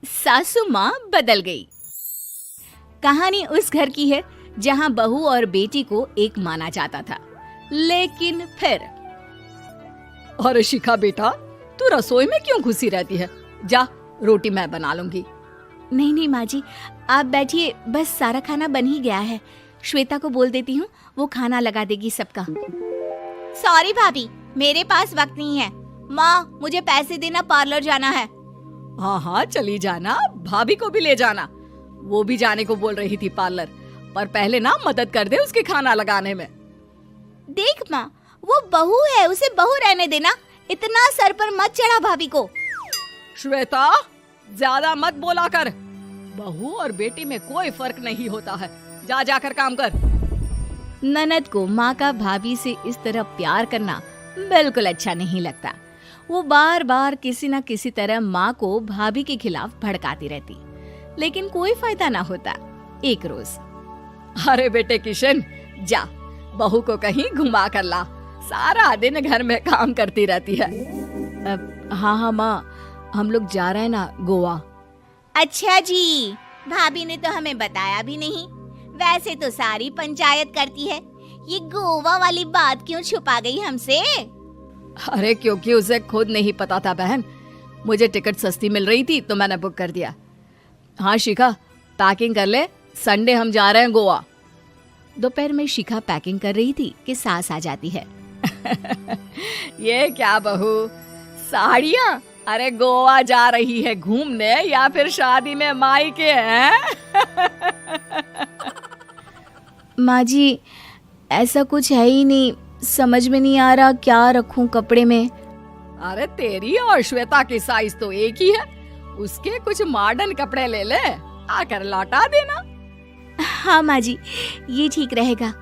सासू माँ बदल गई। कहानी उस घर की है जहाँ बहू और बेटी को एक माना जाता था, लेकिन फिर अरे शिखा बेटा, तू रसोई में क्यों घुसी रहती है? जा, रोटी मैं बना लूंगी। नहीं नहीं माँ जी, आप बैठिए, बस सारा खाना बन ही गया है। श्वेता को बोल देती हूँ, वो खाना लगा देगी सबका। सॉरी भाभी, मेरे पास वक्त नहीं है। माँ, मुझे पैसे देना, पार्लर जाना है। हाँ हाँ चली जाना, भाभी को भी ले जाना। वो भी जाने को बोल रही थी पार्लर, पर पहले ना मदद कर दे उसके खाना लगाने में। देख माँ, वो बहू है, उसे बहू रहने देना, इतना सर पर मत चढ़ा भाभी को। श्वेता, ज्यादा मत बोला कर। बहू और बेटी में कोई फर्क नहीं होता है। जा जाकर काम कर। ननद को माँ का भाभी से इस तरह प्यार करना बिल्कुल अच्छा नहीं लगता। वो बार बार किसी न किसी तरह माँ को भाभी के खिलाफ भड़काती रहती, लेकिन कोई फायदा ना होता। एक रोज, अरे बेटे किशन, जा बहू को कहीं घुमा कर ला, सारा दिन घर में काम करती रहती है। हाँ हाँ माँ, हम लोग जा रहे हैं ना गोवा। अच्छा जी, भाभी ने तो हमें बताया भी नहीं। वैसे तो सारी पंचायत करती है, ये गोवा वाली बात क्यों छुपा गई हमसे? अरे क्योंकि उसे खुद नहीं पता था बहन। मुझे टिकट सस्ती मिल रही थी तो मैंने बुक कर दिया। हाँ शिखा, पैकिंग कर ले, संडे हम जा रहे हैं गोवा। दोपहर में शिखा पैकिंग कर रही थी कि सास आ जाती है। ये क्या बहू, साड़ियाँ? अरे गोवा जा रही है घूमने या फिर शादी में मायके हैं? माँ जी, ऐसा कुछ है ही नहीं, समझ में नहीं आ रहा क्या रखूं कपड़े में। अरे तेरी और श्वेता की साइज तो एक ही है, उसके कुछ मॉडर्न कपड़े ले ले, आकर लौटा देना। हाँ माँ जी, ये ठीक रहेगा।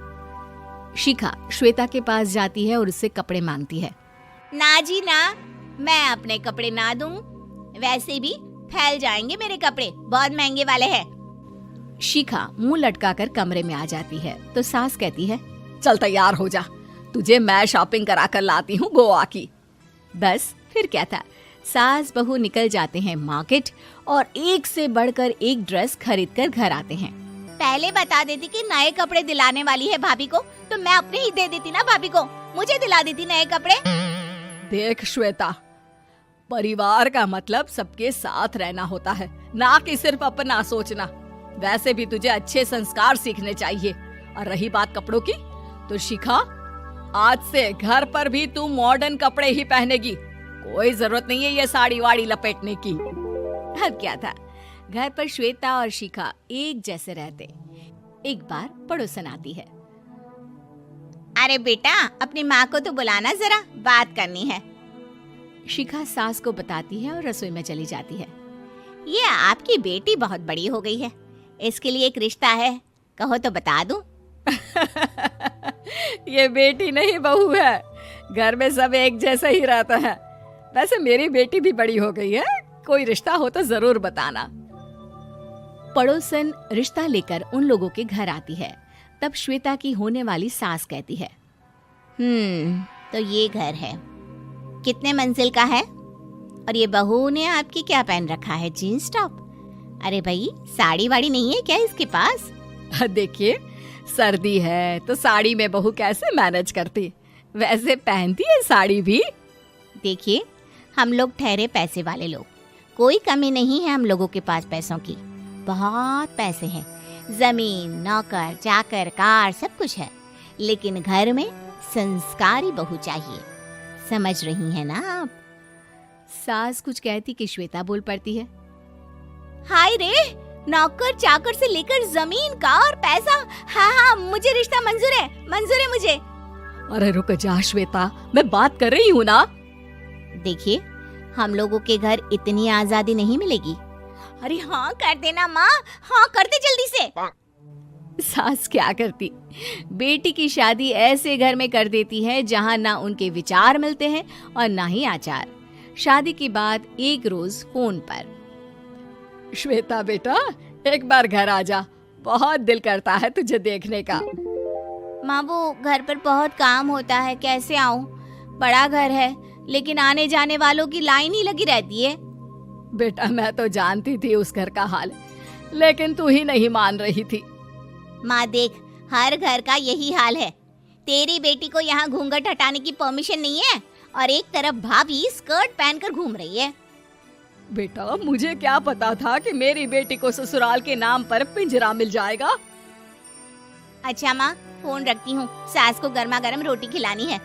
शिखा श्वेता के पास जाती है और उससे कपड़े मांगती है। ना जी ना, मैं अपने कपड़े ना दूं, वैसे भी फैल जाएंगे मेरे कपड़े, बहुत महंगे वाले हैं। शिखा मुंह लटकाकर कमरे में आ जाती है तो सास कहती है, चल तैयार हो जा, तुझे मैं शॉपिंग करा कर लाती हूँ गोवा की। बस फिर क्या था, सास बहू निकल जाते हैं मार्केट और एक से बढ़कर एक ड्रेस खरीद कर घर आते हैं। पहले बता देती कि नए कपड़े दिलाने वाली है भाभी को, तो मैं अपने ही दे देती ना भाभी को, मुझे दिला देती नए कपड़े। देख श्वेता, परिवार का मतलब सबके साथ रहना होता है, ना कि सिर्फ अपना सोचना। वैसे भी तुझे अच्छे संस्कार सीखने चाहिए। और रही बात कपड़ों की, तो शिखा, आज से घर पर भी तू मॉडर्न कपड़े ही पहनेगी। कोई जरूरत नहीं है ये साड़ी वाड़ी लपेटने की। अब क्या था, घर पर श्वेता और शिखा एक जैसे रहते। एक बार पड़ोसन आती है। अरे बेटा, अपनी माँ को तो बुलाना, जरा बात करनी है। शिखा सास को बताती है और रसोई में चली जाती है। ये आपकी बेटी बहुत बड़ी हो गई है, इसके लिए एक रिश्ता है, कहो तो बता दूं। ये बेटी नहीं बहू है, घर में सब एक जैसा ही रहता है। वैसे मेरी बेटी भी बड़ी हो गई है, कोई रिश्ता हो तो जरूर बताना। पड़ोसन रिश्ता लेकर उन लोगों के घर आती है। तब श्वेता की होने वाली सास कहती है, तो ये घर है, कितने मंजिल का है? और ये बहू ने आपकी क्या पहन रखा है, जीन्स टॉप? अरे भाई, साड़ी वाड़ी नहीं है क्या इसके पास? देखिए, सर्दी है तो साड़ी में बहू कैसे मैनेज करती, वैसे पहनती है साड़ी भी। देखिए, हम लोग ठहरे पैसे वाले लोग, कोई कमी नहीं है हम लोगों के पास पैसों की, बहुत पैसे हैं, जमीन, नौकर चाकर, कार, सब कुछ है, लेकिन घर में संस्कारी बहू चाहिए। समझ रही हैं ना आप? सास कुछ कहती कि श्वेता बोल पड़ती है, हाय रे, नौकर चाकर से लेकर जमीन, कार, पैसा, हाँ, मुझे रिश्ता मंजूर है मुझे। अरे रुक जा श्वेता, मैं बात कर रही हूँ ना। देखिए, हम लोगों के घर इतनी आजादी नहीं मिलेगी। अरे हाँ कर देना माँ, हाँ कर दे जल्दी से। सास क्या करती, बेटी की शादी ऐसे घर में कर देती है जहाँ ना उनके विचार मिलते हैं और ना ही आचार। शादी के बाद एक रोज फोन पर, श्वेता बेटा, एक बार घर आ जा, बहुत दिल करता है तुझे देखने का। माँ, वो घर पर बहुत काम होता है, कैसे आऊँ? बड़ा घर है, लेकिन आने जाने वालों की लाइन ही लगी रहती है। बेटा मैं तो जानती थी उस घर का हाल, लेकिन तू ही नहीं मान रही थी। माँ देख, हर घर का यही हाल है। तेरी बेटी को यहाँ घूंघट हटाने की परमिशन नहीं है और एक तरफ भाभी स्कर्ट पहनकर घूम रही है। बेटा मुझे क्या पता था कि मेरी बेटी को ससुराल के नाम पर पिंजरा मिल जाएगा। अच्छा माँ, फोन रखती हूँ, सास को गर्मा गर्म रोटी खिलानी है।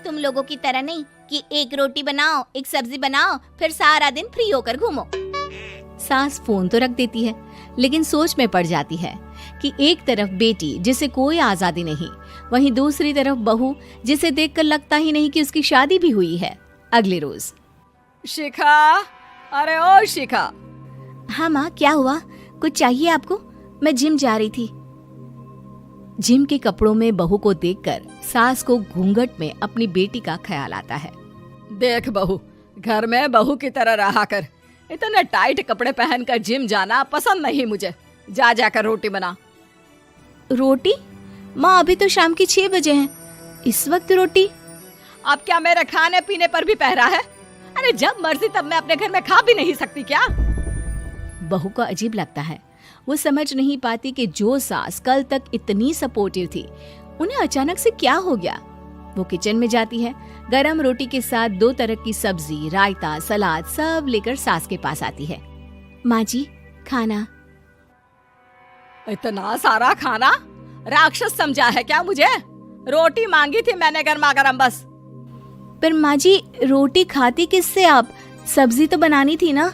तुम लोगों की तरह नहीं कि एक रोटी बनाओ, एक सब्जी बनाओ, फिर सारा दिन फ्री होकर घूमो। सास फोन तो रख देती है, लेकिन सोच में पड़ जाती है कि एक तरफ बेटी जिसे कोई आजादी नहीं, वहीं दूसरी तरफ बहू जिसे देखकर लगता ही नहीं कि उसकी शादी भी हुई है। अगले रोज। शिखा, अरे ओ शिखा। हाँ माँ, क्या हुआ? कुछ चाहिए आपको? मैं जिम जा रही थी। जिम के कपड़ों में बहू को देखकर सास को घूंघट में अपनी बेटी का ख्याल आता है। देख बहू, घर में बहू की तरह रहा कर। इतने टाइट कपड़े पहनकर जिम जाना पसंद नहीं मुझे। जा जाकर रोटी बना। रोटी? माँ अभी तो शाम की 6 बजे हैं, इस वक्त रोटी? अब क्या मेरे खाने पीने पर भी पहरा है? अरे जब मर्जी तब मैं अपने घर में खा भी नहीं सकती क्या? बहू को अजीब लगता है। वो समझ नहीं पाती कि जो सास कल तक इतनी सपोर्टिव थी, उन्हें अचानक से क्या हो गया। वो किचन में जाती है, गरम रोटी के साथ 2 तरह की सब्जी, रायता, सलाद सब लेकर सास के पास आती है। माँ जी, खाना। इतना सारा खाना? राक्षस समझा है क्या मुझे? रोटी मांगी थी मैंने गर्मा गर्म बस। पर माँ जी, रोटी खाती किससे आप? सब्जी तो बनानी थी ना।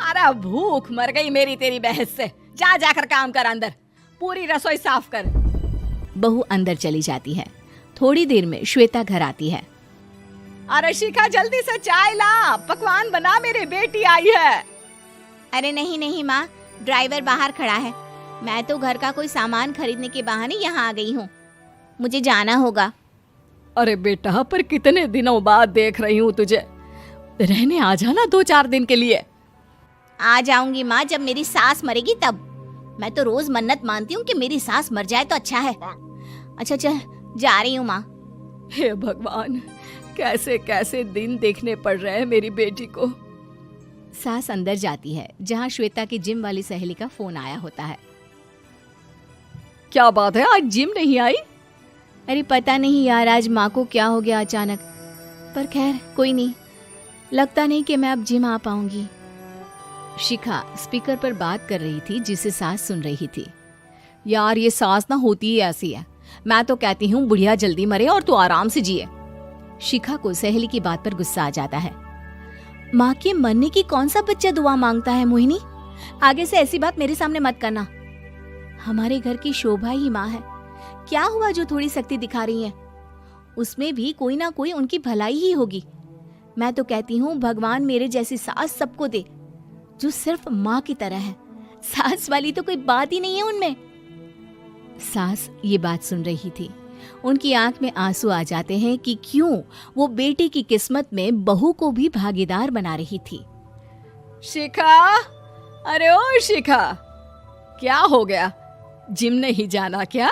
अरे भूख मर गई मेरी तेरी बहस से। जा जाकर काम कर, अंदर पूरी रसोई साफ कर। बहू अंदर चली जाती है। थोड़ी देर में श्वेता घर आती है। अरे शिखा, जल्दी से चाय ला, पकवान बना, मेरी बेटी आई है। अरे नहीं नहीं माँ, ड्राइवर बाहर खड़ा है। मैं तो घर का कोई सामान खरीदने के बहाने यहाँ आ गई हूँ, मुझे जाना होगा। अरे बेटा, पर कितने दिनों बाद देख रही हूँ तुझे, रहने आ जाना 2-4 दिन के लिए। आ जाऊंगी माँ, जब मेरी सास मरेगी तब। मैं तो रोज मन्नत मानती हूँ कि मेरी सास मर जाए तो अच्छा है। अच्छा चल, जा रही हूँ माँ। हे भगवान, कैसे कैसे दिन देखने पड़ रहे हैं मेरी बेटी को। सास अंदर जाती है, जहाँ श्वेता की जिम वाली सहेली का फोन आया होता है। क्या बात है, आज जिम नहीं आई? अरे पता नहीं यार, आज माँ को क्या हो गया अचानक। पर खैर कोई नहीं, लगता नहीं कि मैं अब जिम आ पाऊंगी। शिखा स्पीकर पर बात कर रही थी, जिसे सास सुन रही थी। यार ये सास ना होती ही ऐसी है। मैं तो कहती हूँ बुढ़िया जल्दी मरे और तू आराम से जिए। शिखा को सहेली की बात पर गुस्सा आ जाता है। माँ के मरने की कौन सा बच्चा दुआ मांगता है मोहिनी? आगे से ऐसी बात मेरे सामने मत करना। हमारे घर की शोभा ही माँ है। क्या हुआ जो थोड़ी सख्ती दिखा रही है? उसमें भी कोई ना कोई उनकी भलाई ही होगी। मैं तो कहती हूँ भगवान मेरे जैसी सास सबको दे, जो सिर्फ माँ की तरह है। सास वाली तो कोई बात ही नहीं है उनमें। सास ये बात सुन रही थी। उनकी आंख में आंसू आ जाते हैं कि क्यों वो बेटी की किस्मत में बहू को भी भागीदार बना रही थी। शिखा, अरे ओ शिखा, क्या हो गया? जिम नहीं जाना क्या?